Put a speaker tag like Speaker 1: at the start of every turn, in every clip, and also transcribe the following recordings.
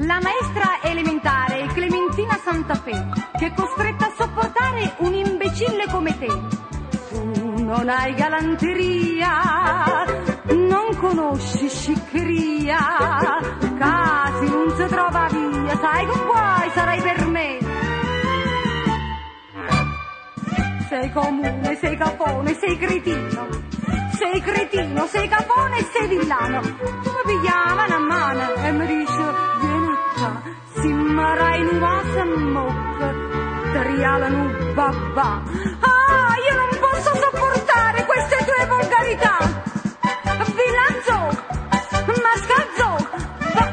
Speaker 1: La maestra elementare Clementina Santafè, che è costretta a sopportare un imbecille come te. Tu non hai galanteria, non conosci sciccheria, casi non si trova via, sai che guai sarai per me. Sei comune, sei cafone, sei cretino, sei cretino, sei cafone e sei villano. Tu mi pigliava una mano e mi dice vieni qua, si marai in vasa mocca, ti rialano babà. Ah, io non posso sopportare queste tue volgarità. Villanzo, mascalzo, va,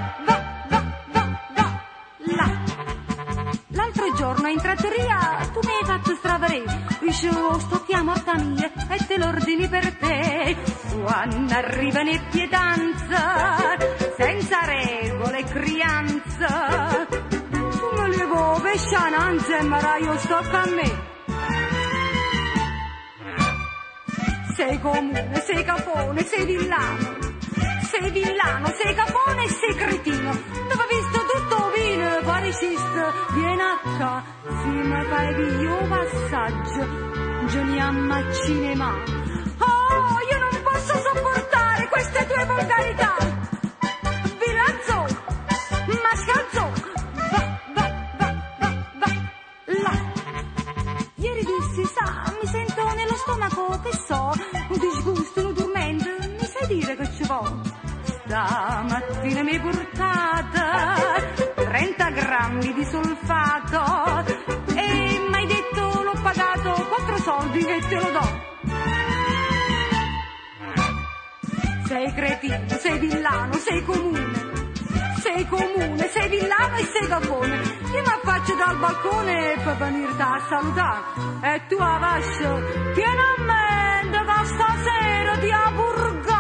Speaker 1: là. L'altro giorno in trattoria tu mi hai fatto stravarè. Dicevo, sto chiamata mia e te l'ordini per te. Quando arriva in pietanza, senza regole e crianza, tu me levo pesciananza e mara io sto a me. Sei comune, sei cafone, sei villano, sei cafone e sei cretino. Dove visto tutto vino, parisista, vieni a qua, si mi fai via un passaggio, giochiamo a cinema. Oh, io non posso sopportare queste tue volgarità. Villanzo, mascalzo, va, là. Ieri dissi, sa, mi sento nello stomaco, che so, un disgusto, un tormento, mi sai dire che ci vuole? Stamattina mi hai portata 30 grammi di solfato e mi hai detto l'ho pagato 4 soldi e te lo do. Sei cretino, sei villano, sei comune, sei villano e sei cafone. Io mi affaccio dal balcone per venirti a salutare e tu avascio pienamente che stasera ti ha purgato.